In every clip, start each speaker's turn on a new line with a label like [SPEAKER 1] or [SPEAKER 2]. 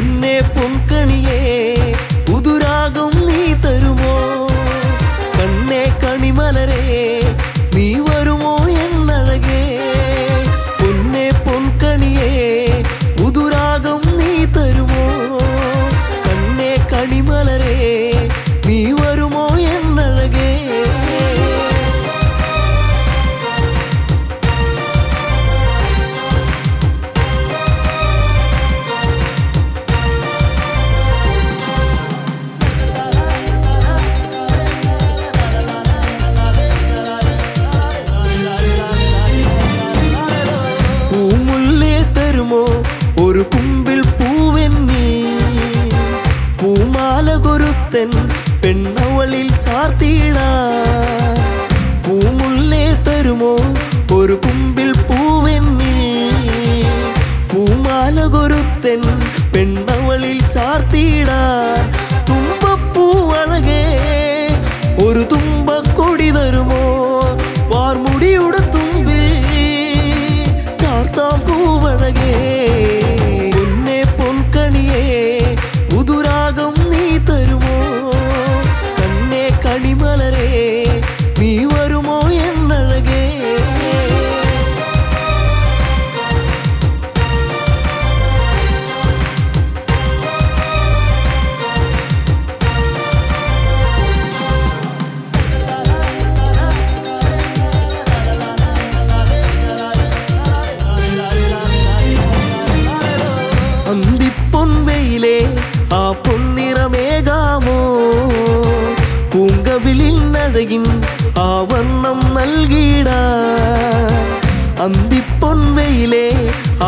[SPEAKER 1] പൊന്നെ പൊൻകണിയേ പുതുരാഗം നീ തരുമോ കണ്ണേ കണിമലരേ നീ വരുമോ എന്നഴകേ പൊന്നെ പൊൻകണിയേ പുതുരാഗം നീ തരുമോ കണ്ണേ കണിമലരേ നീ വരുമോ എന്നഴകേ ഒരു കുമ്പിൽ പൂവെന്നീ പൂമാല കൊരുത്തൻ പെണ്ണവളിൽ ചാർത്തിയിടാ പൂമുല്ലേ തരുമോ ഒരു കുമ്പിൽ പൂവെന്നീ പൂമാല കൊരുത്തൻ പെണ്ണവളിൽ ചാർത്തിയിടാ തുമ്പപ്പൂവഴകേ ഒരു തുമ്പക്കൊടി തരുമോ വാർമുടിയുടെ തുമ്പിൽ ചാർത്താം പൂവഴകേ കണിമലരേ നീ വരുമോ എന്നഴകേ അന്തിപ്പൊൻവെയിലേ ആ പൊന്നിറമേകാമോ പൂങ്കവിളിൽ നഴകിൻ ആ വർണ്ണം നൽകിടാ അന്തിപ്പൊൻവെയിലേ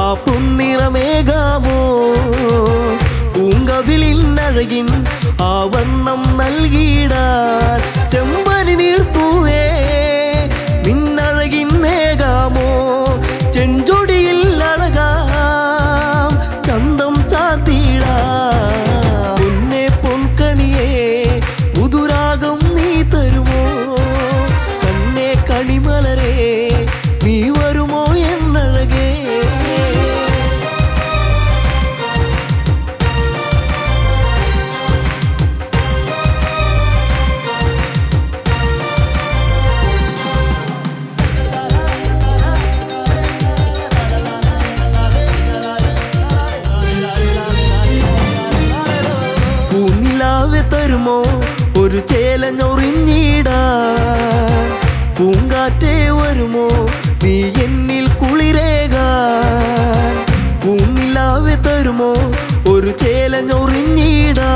[SPEAKER 1] ആ പൊന്നിറമേകാമോ പൂങ്കവിളിൽ നഴകിൻ ആ വർണ്ണം നൽകിടാ ചെമ്പനി നീർപ്പൂവേ നിന്നഴകിൻ നേകാമോ ചെഞ്ചൊടിയിൽ അഴകാം ചന്തം ചാത്തിടാ പൊന്നെ പൊൻകണിയേ പുതുരാഗം നീ തരുമോ കണ്ണേ കണിമലരേ നീ വരുമോ എന്നഴകേ പൂനിലാവെ തരുമോ ഒരു ചേലഞ്ഞൊറിഞ്ഞിടാ പൂങ്കാറ്റേ വരുമോ നീ എന്നിൽ കുളിരേകാൻ പൂനിലാവെ തരുമോ ഒരു ചേലഞ്ഞൊറിഞ്ഞിടാ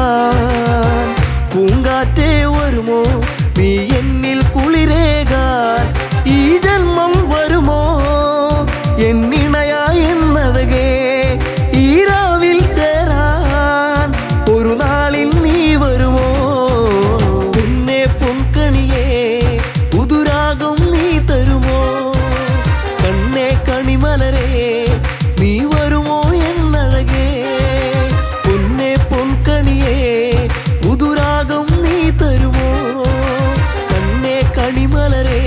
[SPEAKER 1] പൂങ്കാറ്റേ വരുമോ നീ എന്നിൽ കുളിരേകാൻ ഈ ജന്മം വരുമോ എന്നിണയായി എന്നഴകേ ഈ രാവിൽ ചേരാൻ ഒരു നാളിൽ നീ വരുമോ പൊന്നെ പൊൻകണിയേ പുതുരാഗം നീ തരുമോ കണ്ണേ കണിമലരേ നീ വരുമോ എന്നഴകേ പൊന്നെ പൊൻകണിയേ പുതുരാഗം നീ തരുമോ കണ്ണേ കണിമലരേ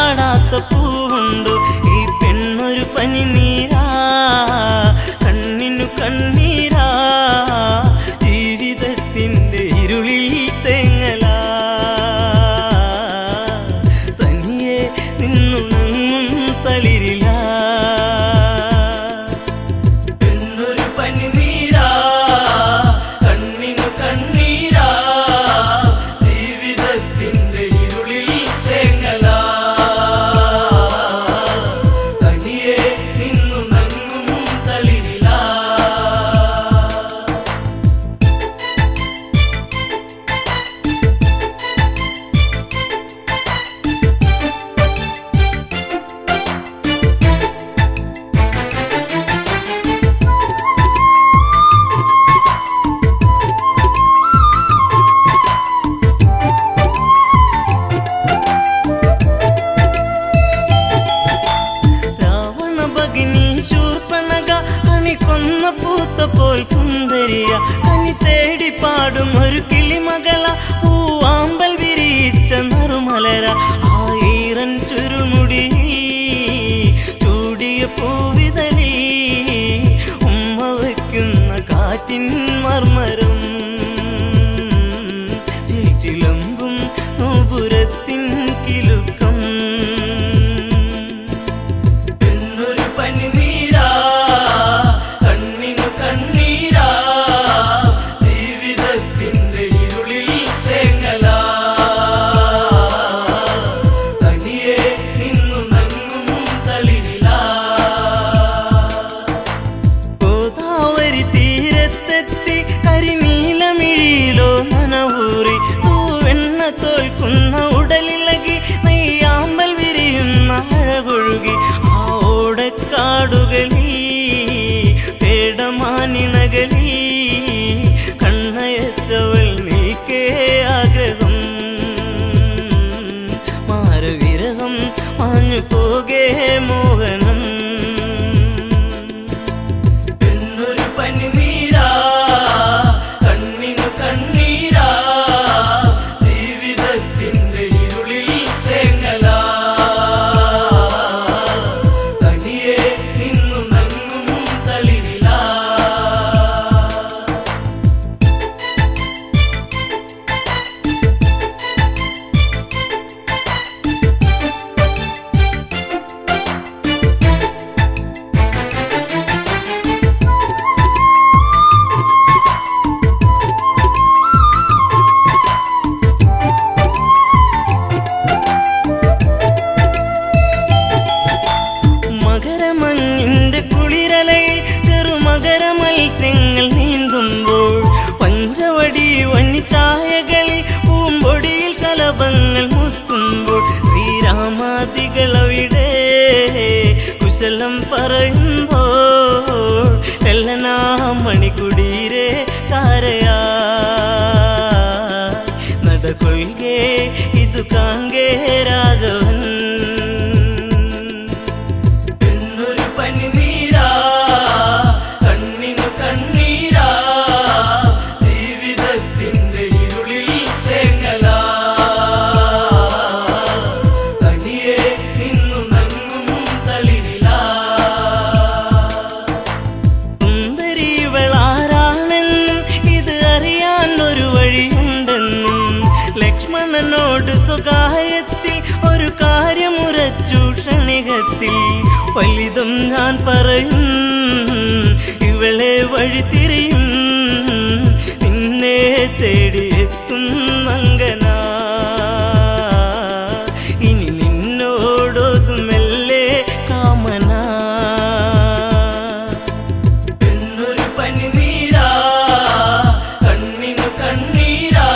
[SPEAKER 2] വാടാത്ത പൂവുണ്ടോ ഈ പെണ്ണൊരു പനിനീരാ കണ്ണിനു കണ്ണീരാ ജീവിതത്തിൻ്റെ ഇരുളിൽ തേങ്ങലാ തനിയെ നിന്നുണങ്ങും തളിരിലാ പെണ്ണൊരു പനിനീരാ കണ്ണിനു കണ്ണീരാ ജീവിതത്തിൻ്റെ ഇരുളിൽ തേങ്ങലാ തനിയെ നിന്നുണങ്ങും തളിരിലാ രാവണ ഭഗിനി ശൂർപ്പണഖ കണി കൊന്ന പൂത്ത പോൽ സുന്ദരിയ കനി തേടി പാടും ഒരു കിളിമകള പൂവാമ്പൽ വിരിച്ച നറുമലര ആയിരം ചുരുൾമുടി ചൂടിയ പൂവിതളി ഉമ്മ വയ്ക്കുന്ന കാറ്റിൻ മർമരം ചിലമ്പും നോപുരത്തിൻ കിലുക്കം പെണ്ണൊരു പനിനീരാ കണ്ണിനു കണ്ണീരാ ജീവിതത്തിൻ്റെ ഇരുളിൽ തേങ്ങലാ തനിയെ നിന്നുണങ്ങും തളിരിലാ ഗോദാവരി തീരത്തെത്തി കരിനീലമിഴിയിലോ നനവൂറി തൂവെണ്ണ തോൽക്കുന്ന ഉടലിളകി നെയ്യാമ്പൽ വിരിയുന്ന അഴകൊഴുകി ആ ഓടക്കാടുകളിൽ പേടമാനിണകളിൽ കണ്ണയച്ചവൾ നീക്കേ ആഗ്രഹം മാരവിരഹം മാഞ്ഞു പോകേ മോഹനം പെണ്ണൊരു പനിനീരാ കണ്ണിനു കണ്ണീരാ ജീവിതത്തിൻ്റെ ഇരുളിൽ തേങ്ങലാ തനിയെ നിന്നുണങ്ങും തളിരിലാ മകരമഞ്ഞിൻ്റെ കുളിരലയിൽ ചെറുമകര മത്സ്യങ്ങൾ നീന്തുമ്പോൾ പഞ്ചവടി വന്നിച്ചായകളിൽ പൂമ്പൊടിയിൽ ശലഭങ്ങൾ മുത്തുമ്പോൾ ശ്രീരാമാദികളവിടെ കുശലം പറയുമ്പോൾ എല്ലനാ മണിക്കുടീരെ ചാരയാ നടകൊള്ളുകേ ഇതു കാങ്കേ രാഘവൻ പെണ്ണൊരു പനിനീരാ കണ്ണിനു കണ്ണീരാ ജീവിതത്തിൻ്റെ ഇരുളിൽ തേങ്ങലാ തനിയെ നിന്നുണങ്ങും തളിരിലാ സുന്ദരിവളാരാണെന്നും ഇത് അറിയാൻ ഒരു വഴിയുണ്ടെന്നും ലക്ഷ്മണനോട് സ്വകാര്യത്തിൽ ഒരു കാര്യമുറച്ചു ക്ഷണികത്തിൽ വലുതും ഞാൻ പറയും ഇവളെ വഴി തിരിയും നിന്നെ തേടി എത്തും മങ്കനാ ഇനി നിന്നോടൊതുമെല്ലെ കാമനാ പെണ്ണൊരു പനിനീരാ കണ്ണിനു കണ്ണീരാ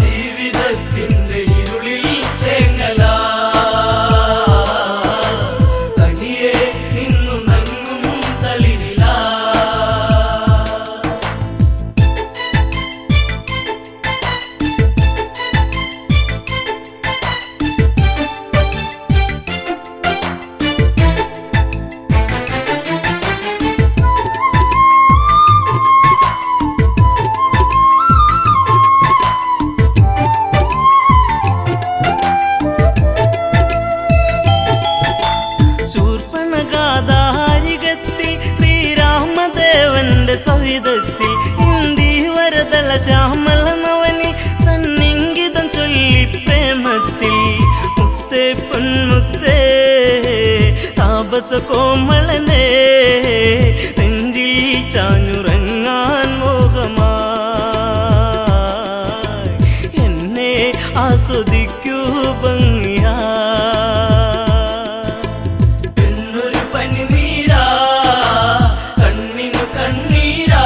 [SPEAKER 2] ജീവിതത്തിൻ്റെ ഇരുളിൽ തേങ്ങലാ തനിയെ നിന്നുണങ്ങും തളിരിലാ ശ്യാമള നവനി തന്നിങ്കിതം ചൊല്ലി പ്രേമത്തിൽ മുത്തേ പൊന്മുത്തേ താപസ കോമളനെ നെഞ്ചിൽ ചാഞ്ഞുറങ്ങാൻ മോഹമായി എന്നെ ആസ്വദിക്കൂ ഭംഗിയാ എന്നൊരു പനിനീരാ കണ്ണിനു കണ്ണീരാ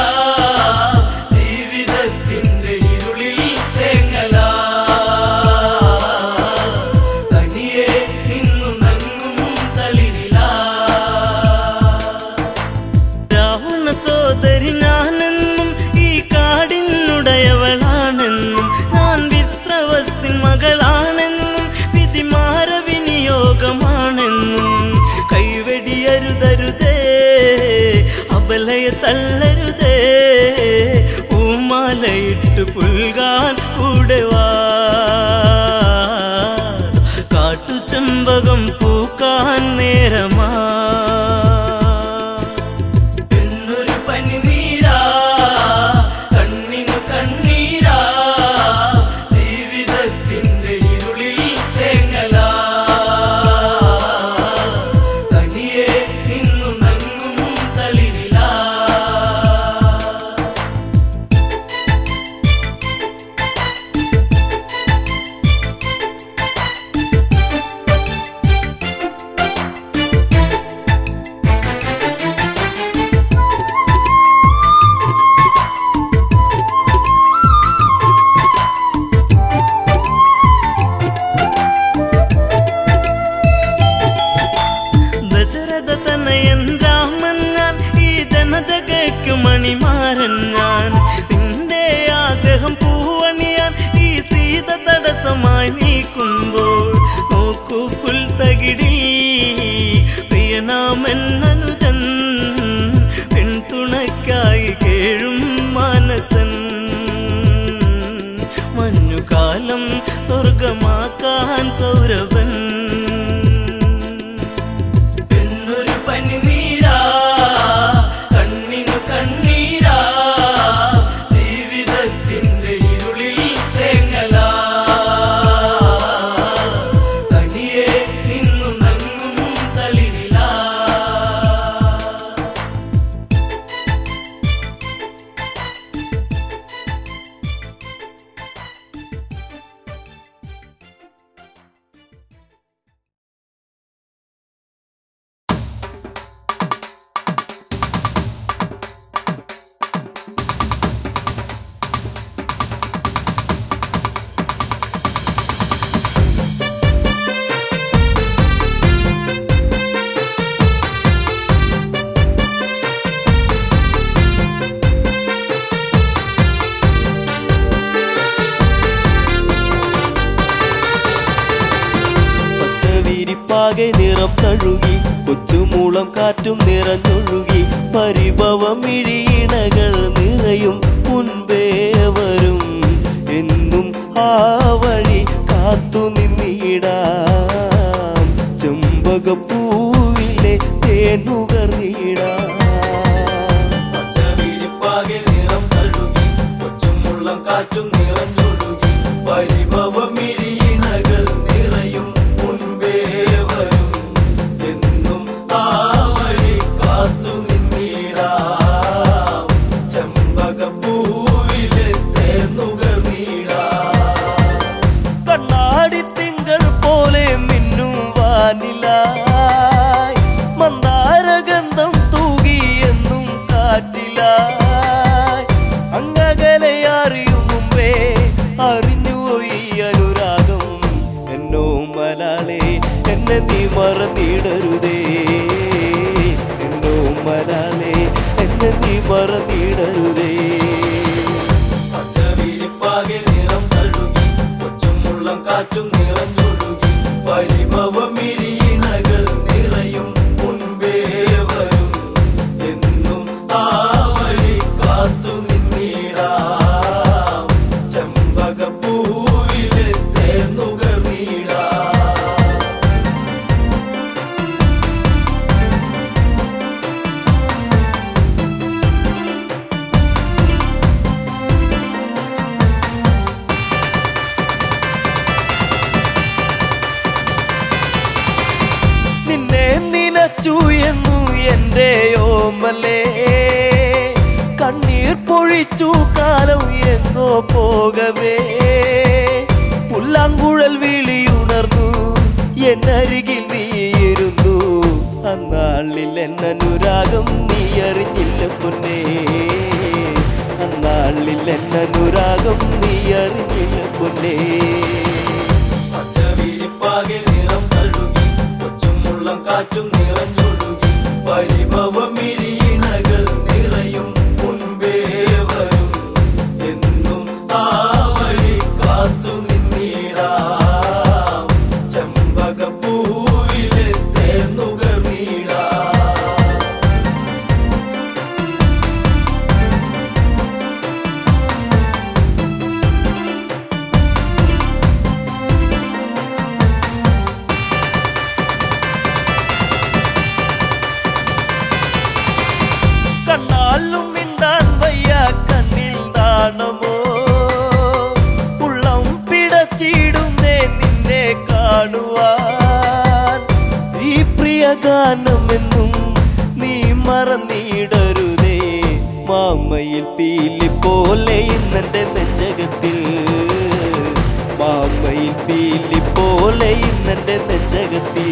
[SPEAKER 2] ജീവിതത്തിന്റെ ഇരുളിൽ തേങ്ങലാ തനിയെ നിന്നു നങ്ങും തളിരിലാ രാവണ സോദരി ഞാനെന്നും ഈ കാടിനുടയവളാണെന്നും ഞാൻ വിശ്രവസ്തിൻ മകളാണെന്നും വിധിമാര വിനിയോഗമാണെന്നും കൈവെടിയരുതരുതേ അബലയെ തള്ളരുതേ പൂമാലയിട്ട് പുൽകാൻ കൂടെ വാ കാട്ടുചെമ്പകം പൂക്കാൻ നേരമാ എന്നൊരു പനിനീരാ കണ്ണിനു കണ്ണീരാ ജീവിതത്തിന്റെ ഇരുളിൽ തേങ്ങലാ തനിയെ നിന്നു നങ്ങും തളിരിലാ ദശരഥ തനയൻ രാമൻ ഞാൻ ഈ ജനജഗയ്ക്കു മണിമാരൻ ഞാൻ നിന്റെ ആഗ്രഹം പൂവണിയാൻ ഈ സീത തടസ്സമായി നീക്കുമ്പോൾ നോക്കൂ പുൽത്തകിടി പ്രിയനാമെന്നനുജൻ പിന്തുണയ്ക്കായി കേഴും മാനസൻ മഞ്ഞുകാലം സ്വർഗമാക്കാൻ സൗരഭൻ എന്നൊരു പനിനീരാ കണ്ണിനു കണ്ണീരാ ജീവിതത്തിന്റെ ഇരുളിൽ തേങ്ങലാ തനിയെ നിന്നു നങ്ങും തളിരിലാ
[SPEAKER 1] പച്ചവിരിപ്പാകെ നിറം തഴുകി കൊച്ചുമൂളം കാറ്റും നിറഞ്ഞൊഴുകി പരിഭവം ഇഴിയിണകൾ നിറയും മുൻപേ വരും എന്നും ആ വഴി കാത്തു നിന്നിടാം ചെമ്പകപ്പൂവിലെ തേനുകർന്നിടാം പച്ചവിരിപ്പാകെ നിറം തഴുകി കൊച്ചുമുള്ളം കാറ്റും നിറഞ്ഞൊഴുകി പരിഭവം ഇഴിയിണകൾ നിറയും മുൻപേ വരും എന്നും ആ വഴി കാത്തു നിന്നിടാം ചെമ്പകപ്പൂവിലെ തേനുകർന്നിടാം കണ്ണാടി തിങ്കൾ പോലെ മിന്നും വാനിലായി മന്ദാരഗന്ധം തൂകിയെന്നും കാറ്റിലായി അങ്ങകലെ അറിയും മുമ്പേ അറിഞ്ഞു ഈ അനുരാഗം എന്നോ മലാളെ എന്നെ നീ മറന്നിടരുതേ എന്നോ മലാളെ എന്നെ നീ മറന്നിടരുതേ പച്ചവിരിപ്പാകെ നിറം തഴുകി കൊച്ചുമുള്ളം കാറ്റും നിറഞ്ഞൊഴുകി പരിഭവം ഇഴിയിണകൾ നിറയും മുൻപേ വരും എന്നും ആ വഴി കാത്തു നിന്നിടാം ചെമ്പകപ്പൂവിലെ തേനുകർന്നിടാം
[SPEAKER 3] നിന്നെ നിനച്ചു എന്നു എൻ്റെ ഓമലേ കണ്ണീർ പൊഴിച്ചു കാലം എങ്ങോ പോകവേ പുല്ലാങ്കുഴൽ വിളിയുണർന്നു എന്നരികിൽ നീയിരുന്നു അന്നാളിൽ എന്നനുരാഗം നീ അറിഞ്ഞില്ല പൊന്നേ അന്നാളിൽ എന്നനുരാഗം നീ അറിഞ്ഞില്ല പൊന്നേ
[SPEAKER 1] പച്ചവിരിപ്പാകെ നിറം തഴുകി കൊച്ചുമുള്ളം കാറ്റും നിറഞ്ഞൊഴുകി പരിഭവമിഴിയിണകൾ നിറയും മുൻപേ വരും എന്നും ആ വഴി കാത്തു നിന്നിടാം ചെമ്പകപ്പൂവിലെ തേന്നുകർന്നിടാം
[SPEAKER 3] കണ്ണാലും മിണ്ടാൻ വയ്യ കണ്ണിൽ നാണമോ ഉള്ളം പിടച്ചിടുന്നേ നിന്നെ കാണുവാൻ ഈ പ്രിയ ഗാനമെന്നും നീ മറന്നിടരുതേ മാമയിൽ പീലി പോലെ ഇന്നെന്റെ നെഞ്ചകത്തിൽ മാമയിൽ പീലി പോലെ ഇന്നെന്റെ നെഞ്ചകത്തിൽ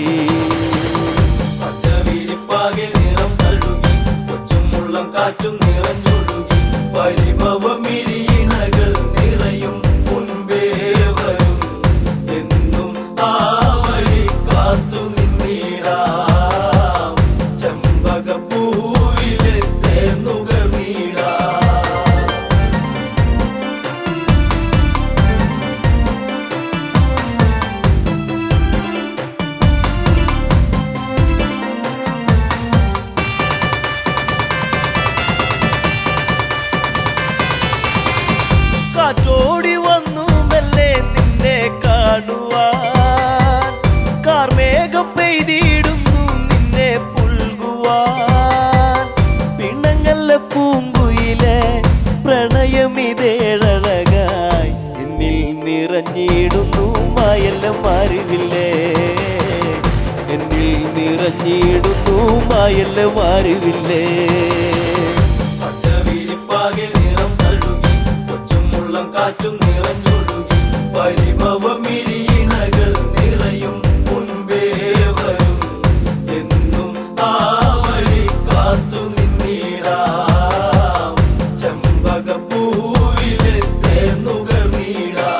[SPEAKER 1] പച്ചവിരിപ്പാകെ നിറം തഴുകി കൊച്ചുമുള്ളം കാറ്റും നിറഞ്ഞൊഴുകി പരിഭവമിഴിയിണകൾ നിറയും മുൻപേ വരും എന്നും ആ വഴി കാത്തു നിന്നിടാം ചെമ്പകപ്പൂവിലെ തേന്നുകർന്നിടാം
[SPEAKER 3] കാറ്റോടി വന്നു മെല്ലെ നിന്നെ കാണുവാൻ കാർമേഘം പെയ്തിടുന്നു നിന്നെ പുൽകുവാൻ പിണങ്ങല്ല പൂങ്കുയിലെ പ്രണയമിതേഴഴകായി എന്നിൽ നിറഞ്ഞിടുന്നു മായെല്ലാം അറിവില്ലേ എന്നിൽ നിറഞ്ഞിടുന്നു മായെല്ലാം അറിവില്ലേ
[SPEAKER 1] പച്ചവിരിപ്പാകെ നിറം തഴുകി കൊച്ചുമുള്ളം കാറ്റും നിറഞ്ഞൊഴുകി പരിഭവമിഴിയിണകൾ നിറയും മുൻപേ വരും എന്നും ആ വഴി കാത്തു നിന്നിടാം ചെമ്പകപ്പൂവിലെ തേന്നുകർന്നിടാം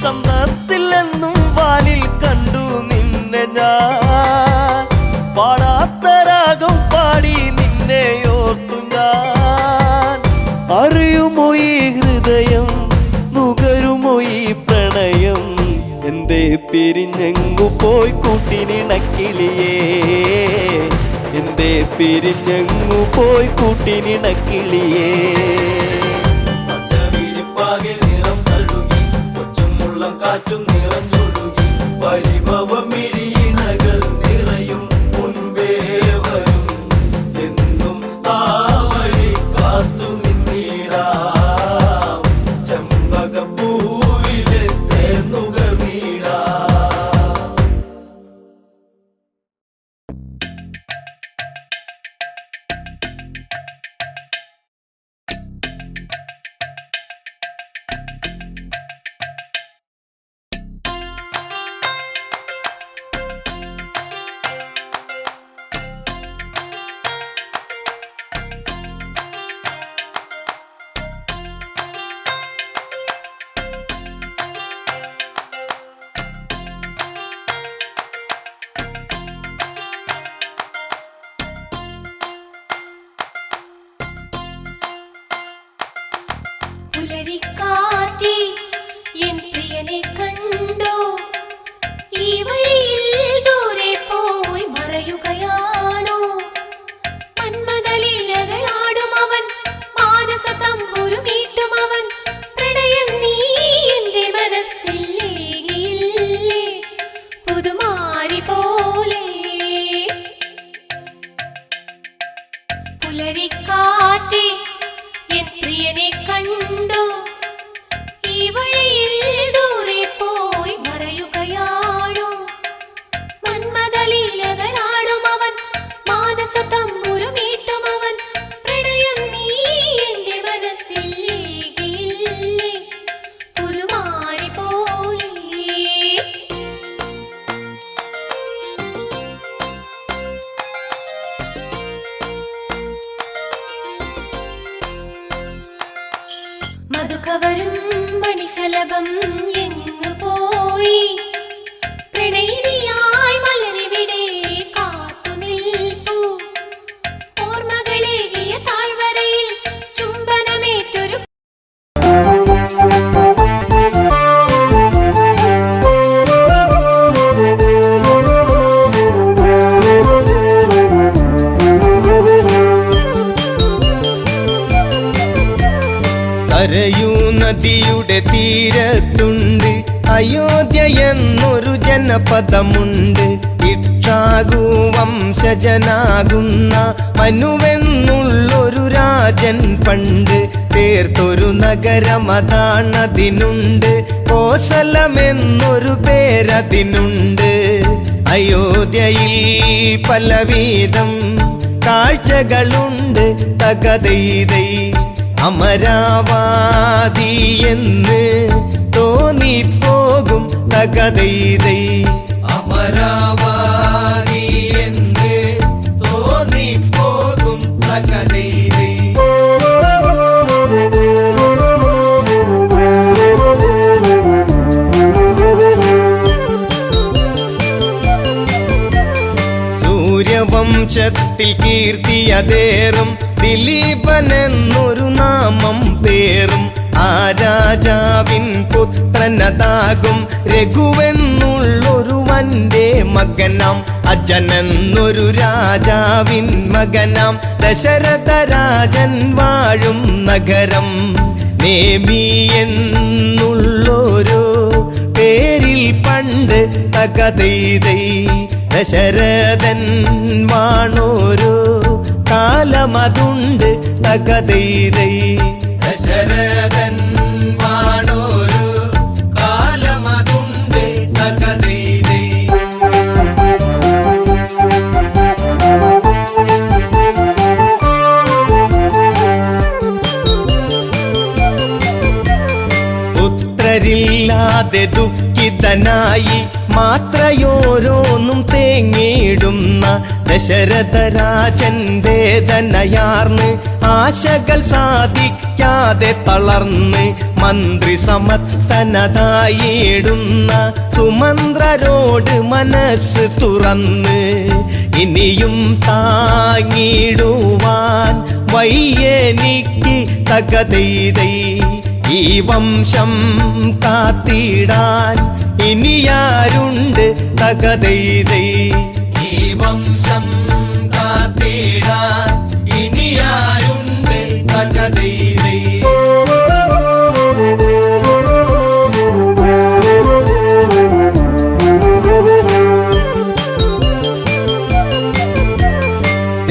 [SPEAKER 3] ചന്തത്തിലെന്നും വാനിൽ കണ്ടു നിന്നെ ഞാൻ പാടാത്ത രാഗം പാടി നിന്നെ ഓർത്തു ഞാൻ അറിയുമോ ഈ ഹൃദയം നുകരുമോ ഈ പ്രണയം എന്തേ പിരിഞ്ഞെങ്ങു പോയി കൂട്ടിനിണക്കിളിയേ എന്തേ പിരിഞ്ഞെങ്ങു പോയി കൂട്ടിനിണക്കിളിയേ
[SPEAKER 1] പച്ചവിരിപ്പാകെ നിറം തഴുകി കൊച്ചുമുള്ളം കാറ്റും നിറഞ്ഞൊഴുകി പരിഭവമിഴിയിണകൾ നിറയും മുൻപേ വരും എന്നും ആ വഴി കാത്തു നിന്നിടാം ചെമ്പകപ്പൂവിലെ തേന്നുകർന്നിടാം
[SPEAKER 4] കവരും മണിശലഭം എങ്ങു പോയി പ്രണയിനിയായി മലരിവിടെ കാത്തു നിൽപ്പൂ ഓർമ്മകളേകിയ താഴ്വരയിൽ ചുംബനമേറ്റൊരു
[SPEAKER 3] കരയൂ നദിയുടെ തീരത്തുണ്ട് അയോധ്യ എന്നൊരു ജനപദമുണ്ട്. ഇക്ഷാകു വംശജനാകുന്ന മനുവെന്നുള്ളൊരു രാജൻ പണ്ട് തീർത്തൊരു നഗരമതാണതിനുണ്ട്. കോസലമെന്നൊരു പേരതിനുണ്ട്. അയോധ്യയിൽ പലവിധം കാഴ്ചകളുണ്ട്. തകതൈതൈ അമരാവാതി എന്ന് തോന്നിപ്പോകും. തകതൈതൈ അമരാവാതി എന്ന് തോന്നിപ്പോകും. തകതൈതൈ സൂര്യവംശത്തിൽ കീർത്തിയതേറും ദിലീപനെന്നൊരു നാമം പേറും. ആ രാജാവിൻ പുത്രനതാകും രഘുവെന്നുള്ളൊരു വന്റെ മകനാം. അജനെന്നൊരു രാജാവിൻ മകനാം. ദശരഥ രാജൻ വാഴും നഗരം നേമി എന്നുള്ളൊരു പേരിൽ പണ്ട് തകതൈതൈ ദശരഥൻ വാണോരു കാലമതുണ്ട്. തകതൈതൈ ദശരഥൻ വാണോരു കാലമതുണ്ട്. തകതൈതൈ പുത്രരില്ലാതെ ദുഃഖിതനായി മാത്രയോരോന്നും തേങ്ങിടുന്ന ദശരഥരാജൻ വേദനയാർന്ന് ആശകൾ സാധിക്കാതെ തളർന്ന് മന്ത്രി സമത്തനതായിടുന്ന സുമന്ത്രരോട് മനസ്സ് തുറന്ന് ഇനിയും താങ്ങിടുവാൻ വയ്യെനിക്ക് തകതൈതൈ ഈ വംശം കാത്തിടാൻ ഇനിയാരുണ്ട്. തകതൈതൈ ഈ വംശം കാത്തിടാൻ ഇനിയാരുണ്ട്. തകതൈതൈ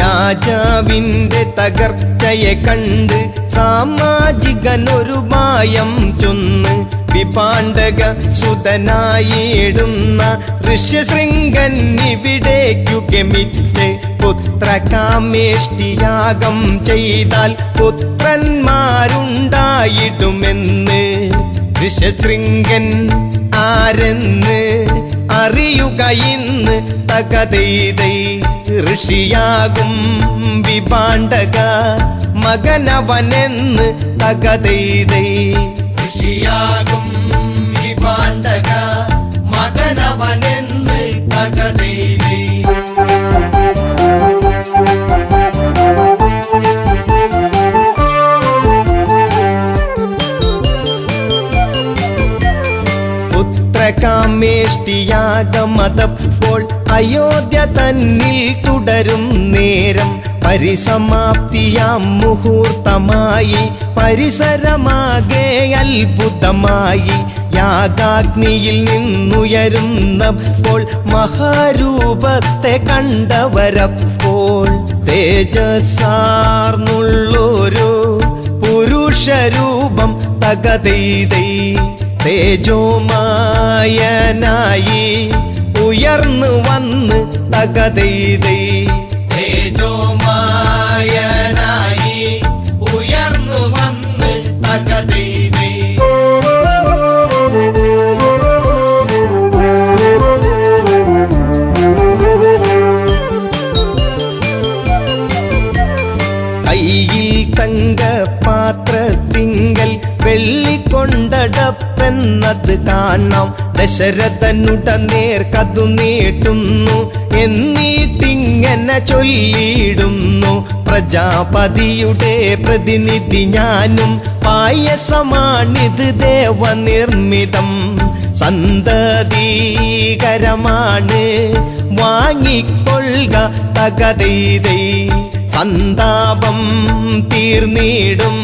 [SPEAKER 3] രാജാവിന്റെ തകർച്ചയെ കണ്ട് സാമാജികനൊരു മായം ചൊന്ന് വിപാണ്ഡക സുതനായിടുന്ന ഋഷ്യശൃംഗൻ ഇവിടേക്കു ഗമിച്ച് പുത്രകാമേഷ്ടിയാഗം ചെയ്താൽ പുത്രന്മാരുണ്ടായിടുമെന്ന് ഋഷ്യശൃംഗൻ ആരെന്ന് അറിയുക ഇന്ന്. തകതൈതൈ ഋഷിയാകും വിപാണ്ഡക മകനവനെന്ന്. തകതൈതൈ ഋഷിയാകും വിപാണ്ഡക മകനവനെന്ന്. തകതൈതൈ പുത്രകാമേഷ്ടിയാഗമതപ്പോൾ അയോധ്യ തന്നിൽ തുടരും നേരം പരിസമാപ്തിയാം മുഹൂർത്തമായി പരിസരമാകെ അത്ഭുതമായി. യാഗാഗ്നിയിൽ നിന്നുയരുന്നപ്പോൾ മഹാരൂപത്തെ കണ്ടവരപ്പോൾ തേജസ്സാർന്നുള്ളൊരു പുരുഷരൂപം. തകതൈതൈ തേജോമായനായി ഉയർന്നു വന്ന്. തകതൈതൈ തേജോമായനായി ഉയർന്നു വന്ന്. തകതൈതൈ കയ്യിൽ തങ്കപാത്രത്തിങ്കൽ വെള്ളി
[SPEAKER 5] എന്തെന്നത് കാണാം. ദശരഥനുടനേർക്കതു നീട്ടുന്നു, എന്നിട്ടിങ്ങനെ ചൊല്ലിയിടുന്നു. പ്രജാപതിയുടെ പ്രതിനിധി ഞാനും, പായസമാണിത് ദേവനിർമ്മിതം. സന്തതീകരമാണ് വാങ്ങിക്കൊള്ളുക തകതൈതൈ. സന്താപം തീർന്നിടും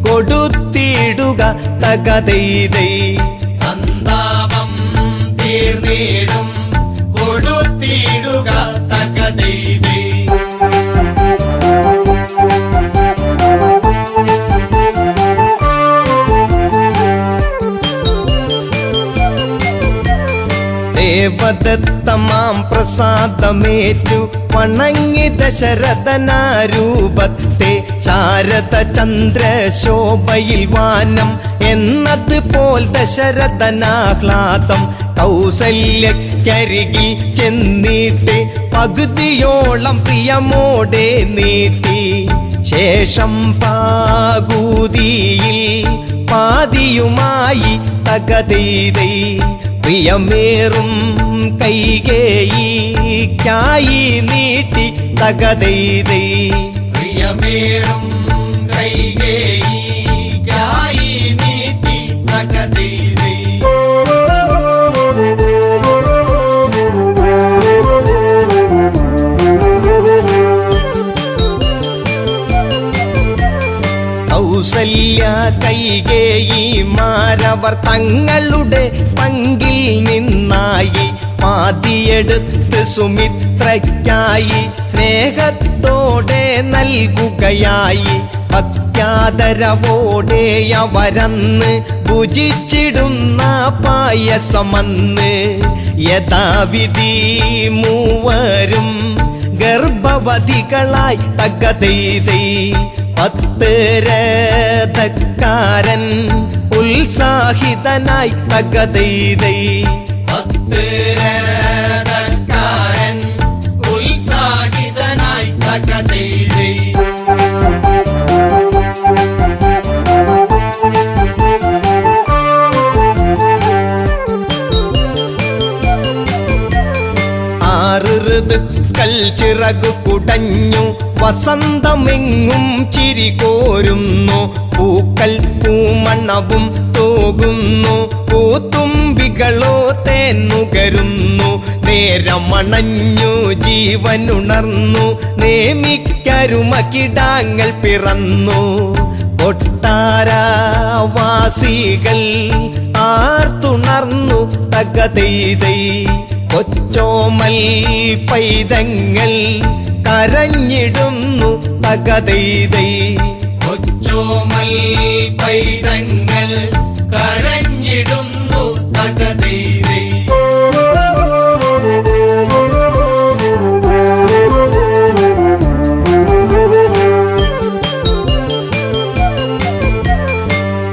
[SPEAKER 5] കൊടുത്തിടുക തകതൈതൈ.
[SPEAKER 1] സന്താപം തീർന്നിടും കൊടുത്തിടുക തകതൈതൈ.
[SPEAKER 5] ദേവദത്തമാം പ്രസാദമേറ്റു വണങ്ങി ദശരഥനാരൂപത്തെ. ശാരദ ചന്ദ്രശോഭയിൽ വാനം എന്നതുപോൽ ദശരഥനാഹ്ലാദം. കൗസല്യക്കരികിൽ ചെന്നിട്ട് പകുതിയോളം പ്രിയമോടെ നീട്ടി. ശേഷം പാകൂതിയിൽ പാതിയുമായി തകതൈതൈ. പ്രിയമേറും കൈകേയിക്കായി നീട്ടി തകതൈതൈ.
[SPEAKER 1] പ്രിയമേറും കൈകേയിക്കായി നീട്ടി തകതൈതൈ.
[SPEAKER 5] കൗസല്യ കൈകേയിമാരവർ തങ്ങളുടെ പങ്കിൽ നിന്നായി പാതിയെടുത്ത് സുമിത്രയ്ക്കായി സ്നേഹത്തോടെ നൽകുകയായി. ഭക്യാദരവോടെ അവരന്ന് ഭുജിച്ചിടുന്ന പായസമന്ന്. യഥാവിധി മൂവരും ഗർഭവതികളായി തകതൈതൈ. 10 രഥക്കാരൻ ഉത്സാഹിതനായി തകതൈതൈ.
[SPEAKER 1] 10 രഥക്കാരൻ ഉത്സാഹിതനായി തകതൈതൈ.
[SPEAKER 5] ഋതുക്കൾ ചിറകു കുടഞ്ഞു വസന്തമെങ്ങും ചിരി കോരുന്നു. പൂക്കൾ പൂമണവും തൂകുന്നു, പൂത്തുമ്പികളോ തേന്നുകരുന്നു. നേരമണഞ്ഞു ജീവനുണർന്നു, നേമിക്കരുമകിടാങ്ങൾ പിറന്നു. കൊട്ടാരവാസികൾ ആർത്തുണർന്നു തകതൈതൈ. കൊച്ചോമൽ പൈതങ്ങൾ കരഞ്ഞിടുന്നു തകതൈതൈ.
[SPEAKER 1] കൊച്ചോമൽ പൈതങ്ങൾ കരഞ്ഞിടുന്നു തകതൈതൈ.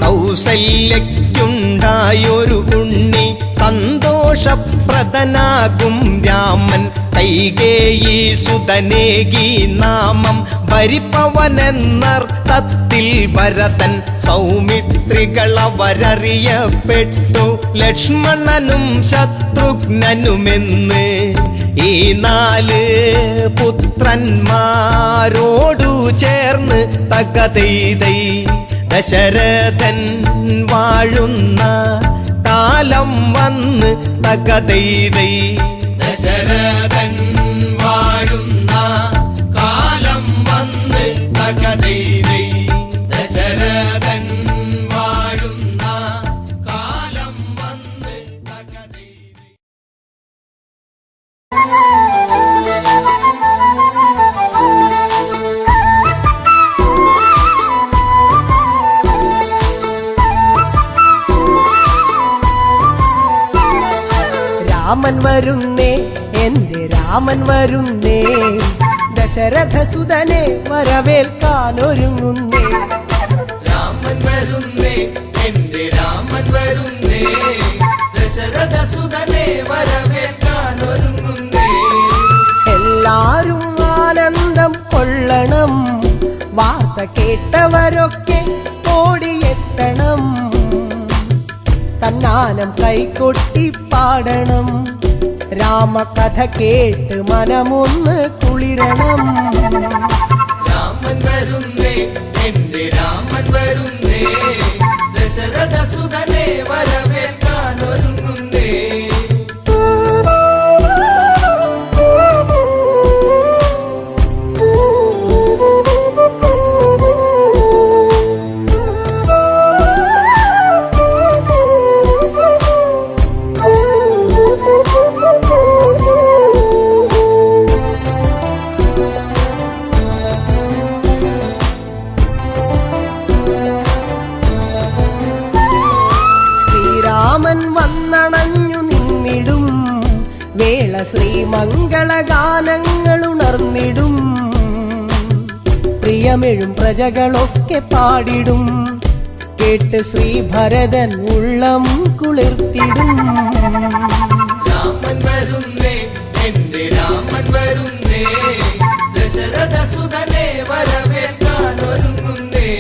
[SPEAKER 5] കൗസല്യയ്ക്കുണ്ടായൊരു ഉണ്ണി സന്തോഷപ്രദനാകും രാമൻ. കൈകേയി സുതനേകി നാമം ഭരിപ്പവനെന്നർത്ഥത്തിൽ ഭരതൻ. സൗമിത്രികളവരറിയപ്പെട്ടു ലക്ഷ്മണനും ശത്രുഘ്നനുമെന്ന്. ഈ 4 പുത്രന്മാരോടു ചേർന്ന് തകതൈതൈ. ദശരഥൻ വാഴുന്ന കാലം വന്ന് തകതൈതൈ.
[SPEAKER 1] ദശരഥൻ വാഴുന്ന കാലം വന്ന് തകതൈതൈ. ദശരഥൻ വാഴുന്ന കാലം വന്ന് തകതൈതൈ.
[SPEAKER 6] രാമൻ വരുന്നേ, എന്റെ രാമൻ വരുന്നേ. ദശരഥസുതനെ വരവേൽക്കാനൊരുങ്ങുന്നേ.
[SPEAKER 1] രാമൻ വരുന്നേ, എന്റെ രാമൻ വരുന്നേ. ദശരഥസുതനെ വരവേൽക്കാനൊരുങ്ങുന്നേ.
[SPEAKER 6] എല്ലാരും ആനന്ദം കൊള്ളണം, വാർത്ത കേട്ടവരൊക്കെ ഓടിയെത്തണം. പൊന്നാനം കൈകൊട്ടി പാടണം. രാമകഥ കേട്ട് മനമൊന്ന് കുളിരണം.
[SPEAKER 1] രാമൻ വരുന്നേ, എന്റെ രാമൻ വരുന്നേ, ദശരഥ സുതനെ വരവേൽക്കാൻ ഒരുങ്ങുന്നേ.
[SPEAKER 6] ശ്രീരാമൻ വന്നണഞ്ഞു നിന്നിടും വേള ശ്രീമംഗളഗാനങ്ങൾ ഉണർന്നിടും. പ്രിയമെഴും പ്രജകളൊക്കെ പാടിടും, കേട്ട് ശ്രീഭരതൻ ഉള്ളം കുളിർത്തിടും.
[SPEAKER 1] രാമൻ വരുന്നേ, എന്റെ രാമൻ വരുന്നേ, ദശരഥ സുതനെ വരവേൽക്കാൻ ഒരുങ്ങുന്നേ.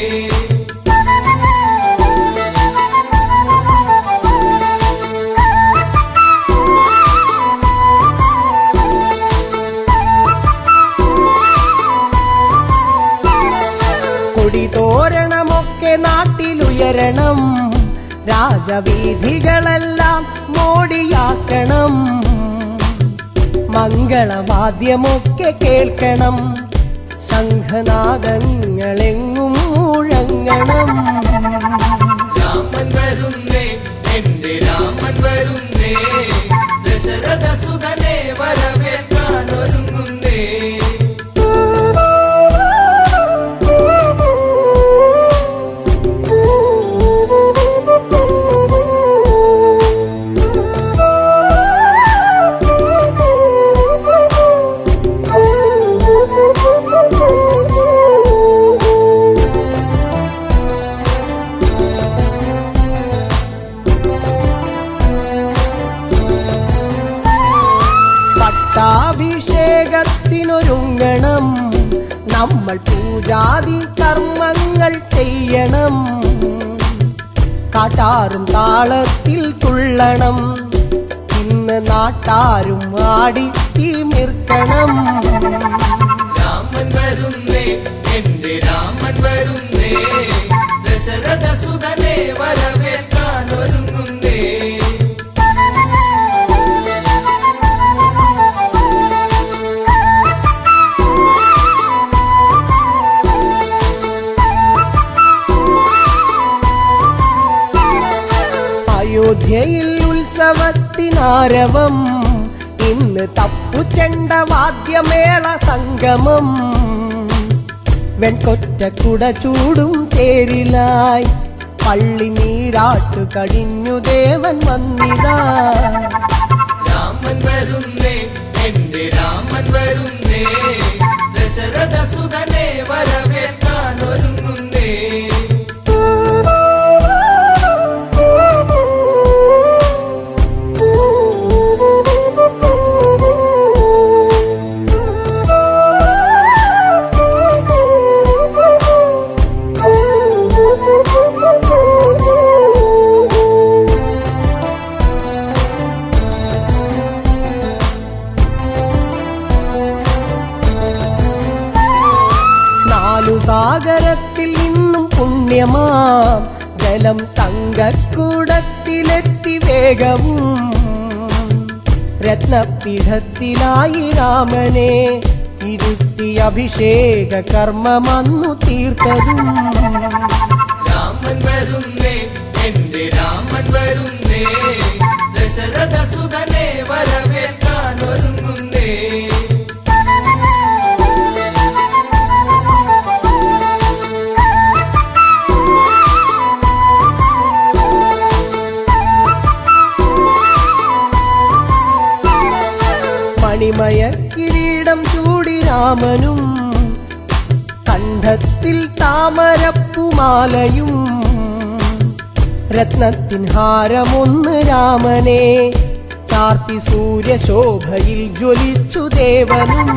[SPEAKER 6] കൊടിതോരണമൊക്കെ നാട്ടിലുയരണം, രാജവീഥികളെല്ലാം മോടിയാക്കണം. മംഗളവാദ്യമൊക്കെ കേൾക്കണം, ശംഖനാദങ്ങളെങ്ങും മുഴങ്ങണം.
[SPEAKER 1] രാമൻ വരുന്നേ, എന്റെ രാമൻ വരുന്നേ, ദശരഥ സുതനെ വരവേൽക്കാൻ ഒരുങ്ങുന്നേ.
[SPEAKER 6] പട്ടാഭിഷേകത്തിനൊരുങ്ങണം, നമ്മൾ പൂജാതി കർമ്മങ്ങൾ ചെയ്യണം. കാട്ടാറും താളത്തിൽ തുള്ളണം, ഇന്ന് നാട്ടാരും ആടി തിമിർക്കണം.
[SPEAKER 1] രാമൻ വരുന്നേ, എന്റെ രാമൻ വരുന്നേ, ദശരഥ സുതനെ വരവേൽക്കാൻ ഒരുങ്ങുന്നേ.
[SPEAKER 6] അയോധ്യയിൽ ഉത്സവത്തിനാരവം, ഇന്ന് തപ്പുചെണ്ട വാദ്യമേള സംഗമം. വെൺകൊറ്റക്കുട ചൂടും തേരിലായി പള്ളി നീരാട്ടു കഴിഞ്ഞു ദേവൻ വന്നിതാ.
[SPEAKER 1] രാമൻ വരുന്നേ, എന്റെ രാമൻ വരുന്നേ, ദശരഥ സുതനെ വരവേൽക്കാൻ ഒരുങ്ങുന്നേ.
[SPEAKER 6] സാഗരത്തിൽ നിന്നും പുണ്യമാം ജലം തങ്കക്കുടത്തിലെത്തി വേഗവും. രത്നപീഠത്തിലായി രാമനെ ഇരുത്തി അഭിഷേക കർമ്മമന്നു തീർത്തതും.
[SPEAKER 1] രാമൻ വരുന്നേ, എന്റെ രാമൻ വരുന്നേ, ദശരഥ സുതനെ വരവേൽക്കാൻ ഒരുങ്ങുന്നേ.
[SPEAKER 6] മണിമയ കിരീടം ചൂടി രാമനും, കണ്ഠത്തിൽ താമരപ്പുമാലയും. രത്നത്തിൻ ഹാരമൊന്ന് രാമനെ ചാർത്തി സൂര്യശോഭയിൽ ജ്വലിച്ചു ദേവനും.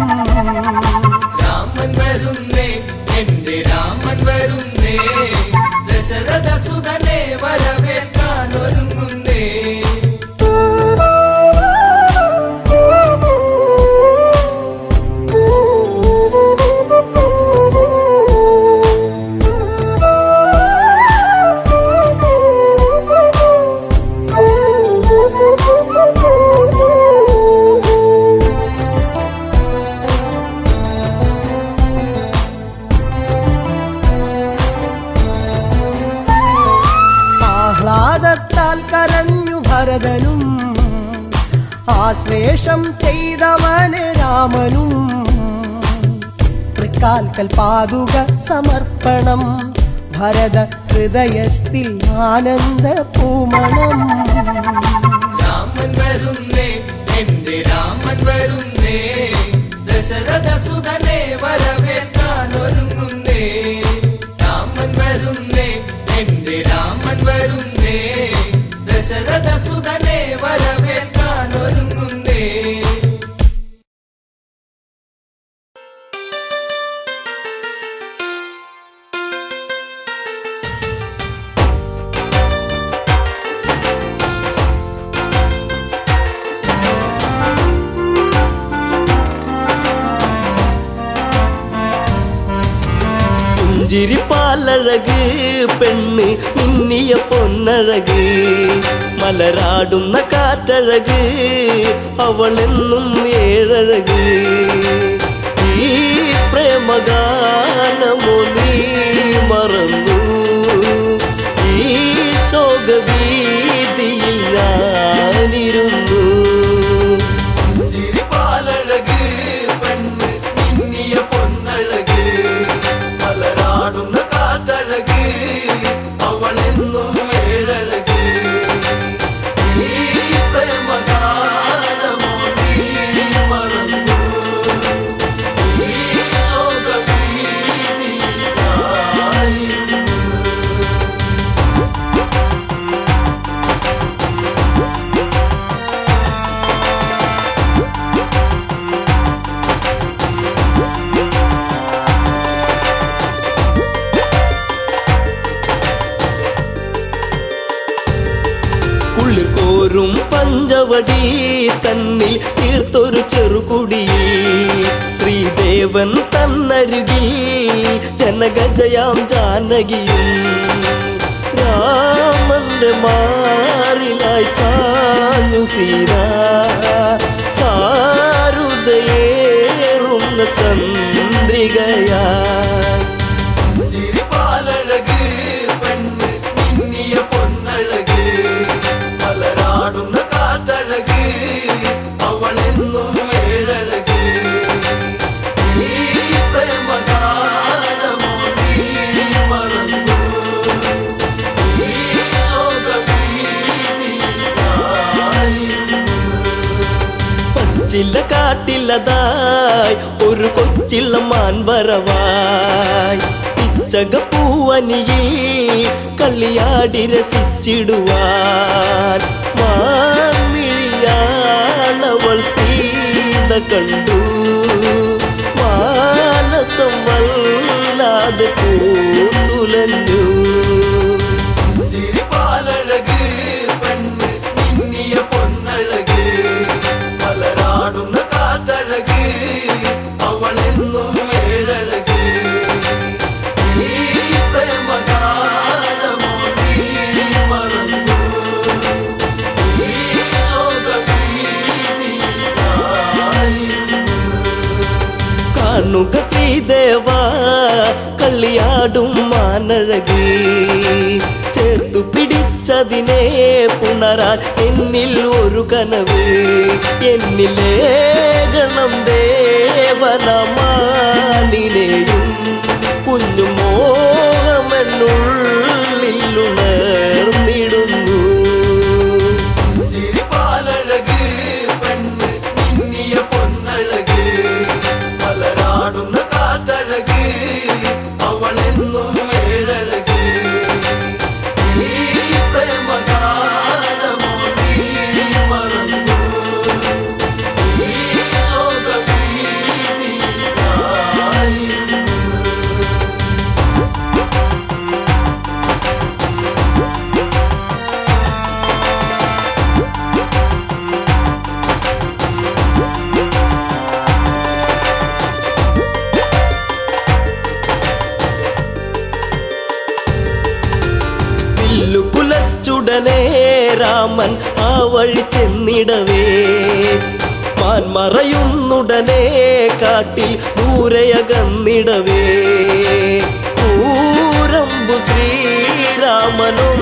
[SPEAKER 1] രാമൻ വരുന്നേ, എന്റെ രാമൻ വരുന്നേ, ദശരഥ സുതനെ വരവേൽക്കാൻ ഒരുങ്ങുന്നേ.
[SPEAKER 6] ആശ്ലേഷം ചെയ്തവന് രാമനും തൃക്കാൽക്കൽ പാതുക സമർപ്പണം ഭരത ഹൃദയത്തിൽ ആനന്ദ പൂമണം
[SPEAKER 1] രാമൻ വരുന്നേ എന്റെ രാമൻ വരുന്നേ ദശരഥ സുതനെ വരവേൽക്കാൻ ഒരുങ്ങുന്നേ രാമൻ വരുന്നേ എന്റെ രാമൻ വരുന്നേ ദശരഥ സുതനെ വരവേൽക്കാൻ ഒരുങ്ങുന്നേ
[SPEAKER 3] പുഞ്ചിരിപ്പാലഴക് പെണ്ണ് മിന്നിയ പൊന്നഴക് മലരാടുന്ന കാറ്റഴക് അവളെന്നും ഏഴഴക് ഈ പ്രേമഗാനമോ നീ മറന്നു ഈ ശോകവീതിയിൽ ഞാനിരുന്നു
[SPEAKER 2] ചിരിപ്പാലഴക് പെണ്ണ് മിന്നിയ പൊന്നഴക് മലരാടുന്ന കാറ്റഴക് അവളെന്നും ഏഴഴക് ഈ പ്രേമഗാനമോ നീ മറന്നു ഈ ശോകവീതിയിൽ ഞാനിരുന്നു.
[SPEAKER 3] ഉള്ളിൽ കോരും പഞ്ചവടി തന്നിൽ തീർത്തൊരു ചെറുകുടി ശ്രീദേവൻ തന്നരുകിൽ ജനഗജയാം ജാനകിയും രാമന്റെ മാറിലായി ചാഞ്ഞു സീത ചാരുതയേറുന്ന ചന്ദ്രികയായി
[SPEAKER 2] ചിരിപ്പാലഴക് പെണ്ണ് മിന്നിയ പൊന്നഴക് മലരാടുന്ന കാറ്റഴക് അവളെന്നും ഏഴഴക് ഈ പ്രേമഗാനമോ നീ മറന്നു ഈ ശോകവീതിയിൽ ഞാനിരുന്നു.
[SPEAKER 3] പച്ചില കാട്ടിലതായി ഒരു കൊച്ചിള്ള മാൻവരവായി പിച്ചകപ്പൂവനിയിൽ കളിയാടി രസിച്ചിടുവാൻ മാൻമിഴിയാളവൾ സീത കണ്ടു മാനസം വല്ലാതെ പൂത്തുലഞ്ഞു
[SPEAKER 2] ചിരിപ്പാലഴക് പെണ്ണ് മിന്നിയ പൊന്നഴക് മലരാടുന്ന കാറ്റഴക് അവളെന്നും ഏഴഴക് ഈ പ്രേമഗാനമോ നീ മറന്നു ഈ ശോകവീതിയിൽ ഞാനിരുന്നു.
[SPEAKER 3] കാണുക ശ്രീദേവ കളിയാടും മാനഴകി ചേർത്തു പിടിച്ചതിനെ പുണരാൻ എന്നിൽ ഒരു കനവ് എന്നിലേ ഗണം ദേവനമാനിനെയും കുഞ്ഞു മോഹമെന്നുള്ളിൽ ഉണർന്നിടുന്നു
[SPEAKER 2] ചിരിപ്പാലഴക് പെണ്ണ് മിന്നിയ പൊന്നഴക് മലരാടുന്ന കാറ്റഴക് അവളെന്നും ഏഴഴക് ഈ പ്രേമഗാനമോ നീ മറന്നു ഈ ശോകവീതിയിൽ ഞാനിരുന്നു.
[SPEAKER 3] കുലച്ചുടനെ രാമൻ ആ വഴി ചെന്നിടവേ മാൻമറയുന്നുടനെ കാട്ടിൽ ദൂരയകന്നിടവേ കൂരമ്പു ശ്രീരാമനും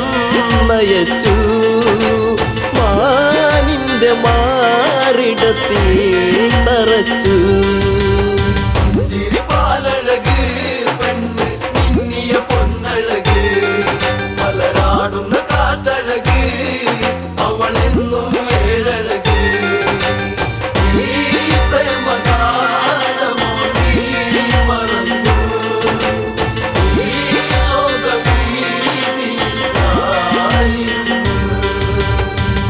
[SPEAKER 3] നയച്ചു മാനിൻ നിന്റെ മാറിടത്തിൽ തറച്ചു.
[SPEAKER 2] ചിരിപ്പാലഴക് പെണ്ണ് മിന്നിയ പൊന്നഴക് മലരാടുന്ന കാറ്റഴക് അവളെന്നും ഏഴഴക്. ഈ പ്രേമഗാനമോ നീ മറന്നു ഈ ശോകവീതിയിലായിരുന്നു.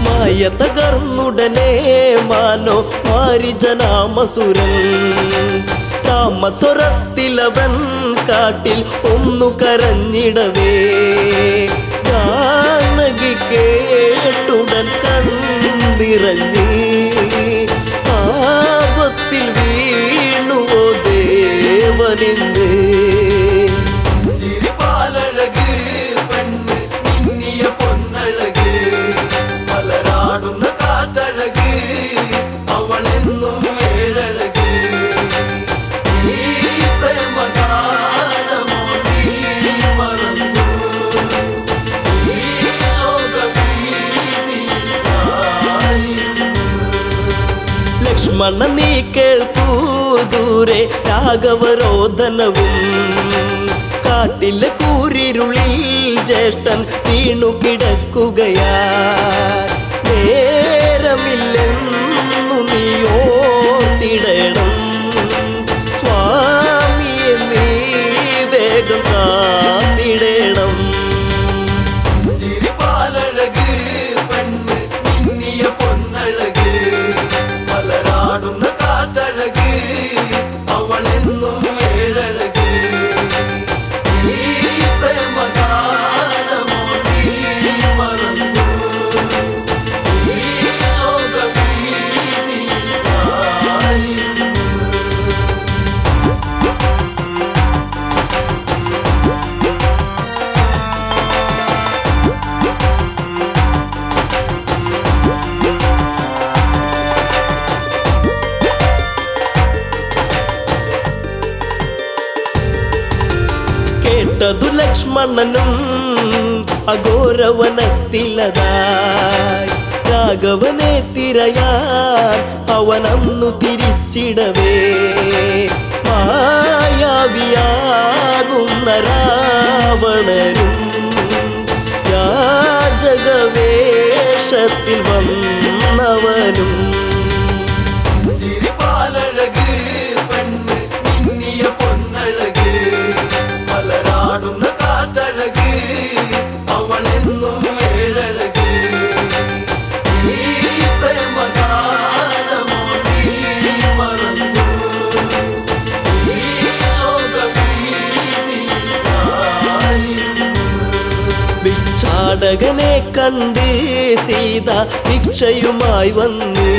[SPEAKER 3] മായ തകർന്നുടനെ മാനോ മാരിജനാമസുരൻ. താമസ്വരത്തിലവൻ കാട്ടിൽ ഒന്നു കരഞ്ഞിടവേ ജാനകി കേട്ടുടൻ കണ്ടിറങ്ങി. ആപത്തിൽ വീണുവോ ദേവനിന്ന്.
[SPEAKER 2] ചിരിപ്പാലഴക് പെണ്ണ് മിന്നിയ പൊന്നഴക് മലരാടുന്ന കാറ്റഴക് അവളെന്നും ഏഴഴക്. ഈ പ്രേമഗാനമോ നീ മറന്നു ഈ ശോകവീതിയിലായിരുന്നു.
[SPEAKER 3] ലക്ഷ്മണ നീ കേൾക്കൂ ദൂരെ രാഘവരോധനവും. കാട്ടിലെ കൂരിരുളിൽ ജ്യേഷ്ഠൻ വീണു കിടക്കുകയാ. നേരമില്ലെന്നു നീ ഓർത്തിടണം സ്വാമിയെ നീ വേഗം കാത്തിടണം.
[SPEAKER 2] ചിരിപ്പാലഴക് പെണ്ണ് മിന്നിയ പൊന്നഴക് മലരാടുന്ന കാറ്റഴക് അവളെന്നും ഏഴഴക്. ഈ പ്രേമഗാനമോ നീ മറന്നു ഈ ശോകവീതിയിലായിരുന്നു.
[SPEAKER 3] കേട്ടതു ലക്ഷ്മണനും അഘോരവനത്തിലതായി. രാഘവനെ തിരയാൻ അവനന്നു തിരിച്ചിടവേ മായാവിയാകുന്ന രാവണനും യാചകവേഷത്തിൽ വന്നവനും.
[SPEAKER 2] ചിരിപ്പാലഴക് പെണ്ണ് മിന്നിയ പൊന്നഴക് മലരാടുന്ന കാറ്റഴക് അവളെന്നും ഏഴഴക്. ഈ പ്രേമഗാനമോ നീ മറന്നു ഈ ശോകവീതിയിലായിരുന്നു.
[SPEAKER 3] ഭിക്ഷാടകനെ കണ്ട് സീത ഭിക്ഷയുമായി വന്ന്.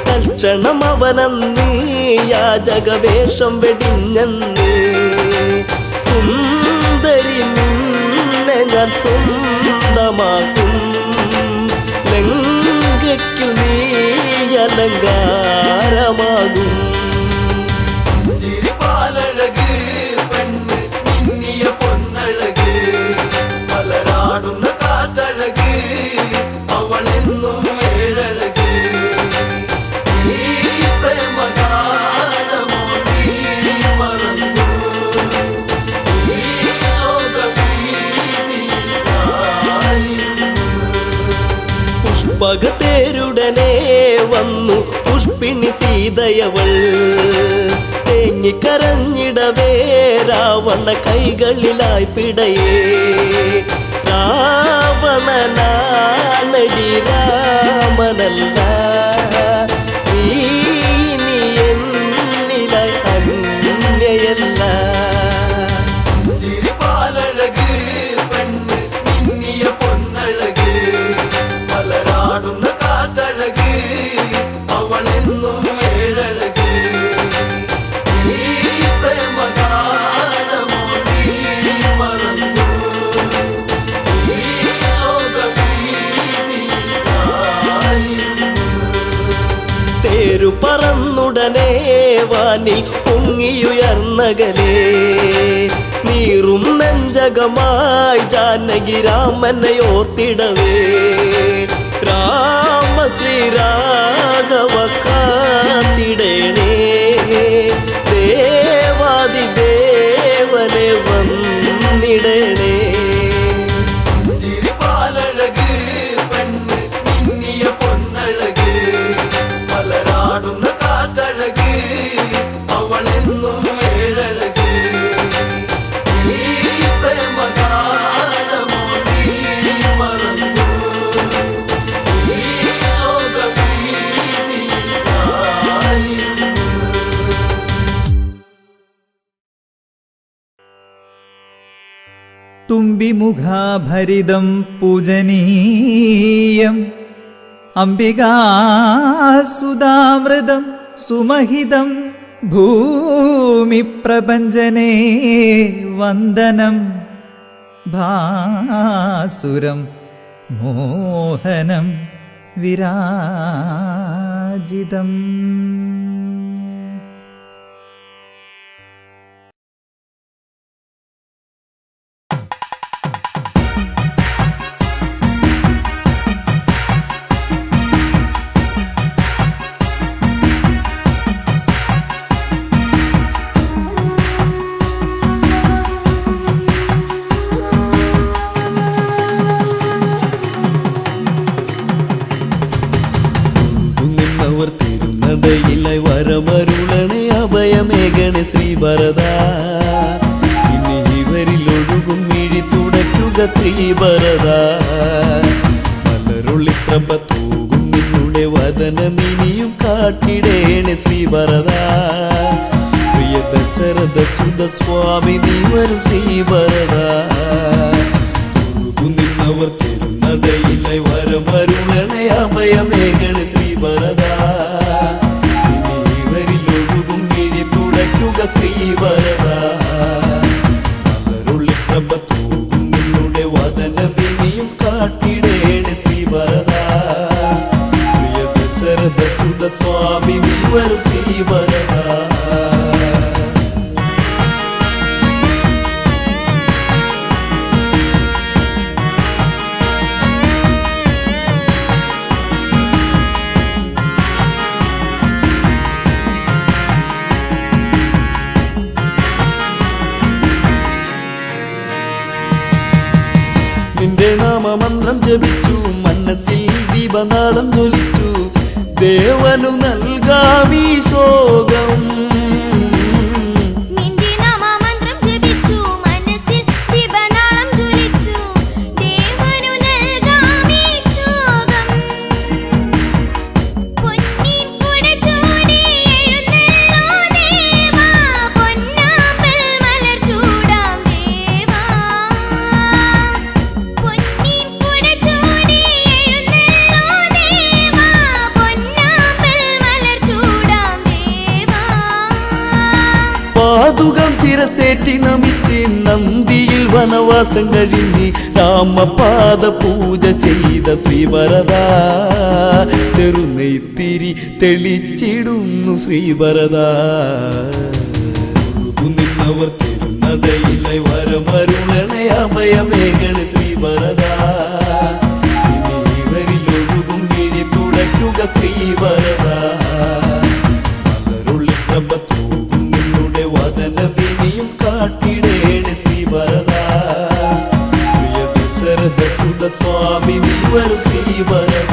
[SPEAKER 3] തൽക്ഷണം അവനന്ന് യാചകവേഷം വെടിഞ്ഞെന്ന്. സുന്ദരി നിന്നെ ഞാൻ സ്വന്തമാക്കും ലങ്കയ്ക്കു നീ അലങ്കാരമാകും.
[SPEAKER 2] ചിരിപ്പാലഴക് പെണ്ണ് മിന്നിയ പൊന്നഴക് മലരാടുന്ന കാറ്റഴക് അവളെന്നും ഏഴഴക്. ഈ പ്രേമഗാനമോ നീ മറന്നു ഈ ശോകവീതിയിലായിരുന്നു.
[SPEAKER 3] പുഷ്പകത്തേരുടനെ വന്നു പുഷ്പിണി സീതയവൾ. തേങ്ങിക്കരഞ്ഞിടവേ രാവണ കൈകളിലായി പിടയേ. രാവണനാണടി രാമനല്ല നീ ഇനി എന്നിലായി അന്യയല്ല.
[SPEAKER 2] ചിരിപ്പാലഴക് പെണ്ണ് മിന്നിയ പൊന്നഴക് മലരാടുന്ന കാറ്റഴക് അവളെന്നും ഏഴഴക്. ഈ പ്രേമഗാനമോ നീ മറന്നു ഈ ശോകവീതിയിലായിരുന്നു.
[SPEAKER 3] തേരു പറന്നുടനെ വാനിൽ പൊങ്ങിയുയർന്നകലേ. നീറും നെഞ്ചകമായി ജാനകി രാമനെ ഓർത്തിടവേ. രാമശ്രീ ശ്രീരാഘവ കാത്തിടണേ ദേവാദിദേവനെ വന്നിടണേ
[SPEAKER 2] ചിരിപ്പാലഴക് പെണ്ണ് മിന്നിയ പൊന്നഴക് മലരാടുന്ന കാറ്റഴക് അവളെന്നും ഏഴഴക് ഈ പ്രേമഗാനമോ നീ മറന്നു ഈ ശോകഭീതിയായിരുന്നു
[SPEAKER 7] തുമ്പിമുഖാഭരിതം പൂജനീയം അംബികാസുതാമൃതം സുമഹിതം ഭൂമിപ്രപഞ്ചനേ വന്ദനം ഭാസുരം മോഹനം വിരാജിതം.
[SPEAKER 3] നിന്നവർ തിരുനടയിലായി വരമരുളണേ അഭയമേകണേ ശ്രീഭരത ഇനി ഇവരിൽ ഒഴുകും മിഴി തുടയ്ക്കുക ശ്രീഭരത മലരുള്ളി പ്രഭ തൂകും നിന്നുടെ വദനമിനിയും കാട്ടിടേണേ ശ്രീഭരത പ്രിയ ദശരഥ സുത സ്വാമി നീ വരും ശ്രീഭരത നിന്നവർ തിരുനടയിലായി വരമരുളണേ അഭയമേകണേ ശ്രീഭരത ഇനി ഇവരിൽ ഒഴുകും മിഴി തുടയ്ക്കുക ശ്രീഭരത മലരുള്ളി പ്രഭ തൂകും നിന്നുടെ വദനമിനിയും കാട്ടിടേണേ ശ്രീഭരത പ്രിയ ദശരഥ സുത സ്വാമി നീ വരും ശ്രീഭരത നിന്റെ നാമമന്ത്രം ജപിച്ചു മനസ്സിൽ ദീപനാളം ജ്വലിച്ചു ദേവനു നൽകാമീ ശോകം
[SPEAKER 4] നിന്റെ നാമമന്ത്രം ജപിച്ചു മനസ്സിൽ ദീപനാളം ജ്വലിച്ചു ദേവനു നൽകാമീ ശോകം പൊന്നിൻ കുട ചൂടി എഴുന്നള്ളോ ദേവാ പൊന്നാമ്പൽ മലർ ചൂടാം ദേവാ പൊന്നിൻ കുട ചൂടി എഴുന്നള്ളോ ദേവാ പൊന്നാമ്പൽ മലർ ചൂടാം ദേവാ
[SPEAKER 3] പാതുകം ചിരസേറ്റി നമിച്ച് നന്ദിയിൽ വനവാസം കഴിഞ്ഞ് രാമപാദ പൂജ ചെയ്ത ശ്രീഭരത ചെറുനെയ്ത്തിരി തെളിച്ചിടുന്നു ശ്രീഭരത നിന്നവർ തിരുനടയിലായി വരമരുളണേ അഭയമേകണേ ശ്രീഭരത ഇനി ഇവരിൽ ഒഴുകും മിഴി തുടയ്ക്കുക ശ്രീഭരത മലരുള്ളി പ്രഭ തൂകും നിന്നുടെ വദനമിനിയും കാട്ടിടേണേ ശ്രീഭരത പ്രിയ ദശരഥ സുത സ്വാമി നീ വരും ശ്രീഭരത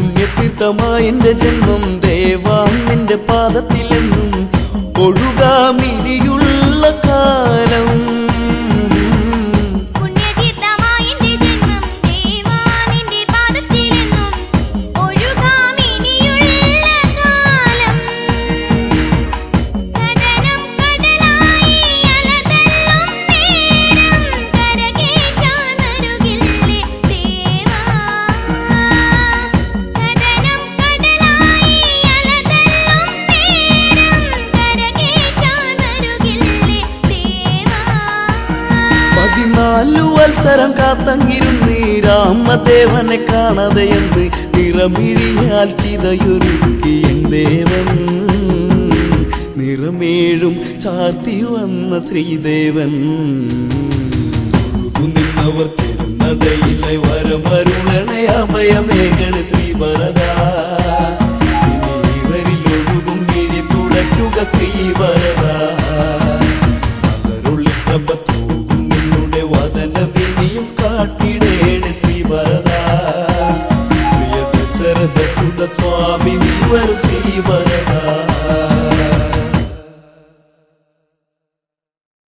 [SPEAKER 3] പുണ്യതീർത്ഥമായെന്റെ ജന്മം ദേവാ നിന്റെ പാദത്തിലെന്നും ഒഴുകാമിനിയുള്ള കാലം
[SPEAKER 4] പുണ്യതീർത്ഥമായ എന്റെ ജന്മം ദേവാ നിന്റെ പാദത്തിലെന്നും ഒഴുകാമിനിയുള്ള കാലം കടനം കടലായി അലതള്ളും നേരം കരകേറ്റാൻ വരുകില്ലേ ദേവാ കടനം കടലായി അലതള്ളും നേരം
[SPEAKER 3] അവസരം കാത്തങ്ങിരുന്ന് രാമദേവനെ കാണാതെയെന്ന് നിറമിഴിയാൽ ചിതയൊരുക്കി എൻ ദേവൻ നിറമേഴും ചാർത്തി വന്ന ശ്രീദേവൻ നിന്നവർ തിരുനടയിലെ വരമരുണനെ അഭയമേകണ ശ്രീവരദ ഇവരിൽ ഒഴുകും മിഴി തുടയ്ക്കുക ശ്രീവരദ അവരുള്ളിൽ പ്രഭ തൂകും നിന്നുടെ വദനമിനിയും കാട്ടിടേണ ശ്രീവരദ പ്രിയ ദശരഥ സുത സ്വാമി നീ വരും ശ്രീവരദ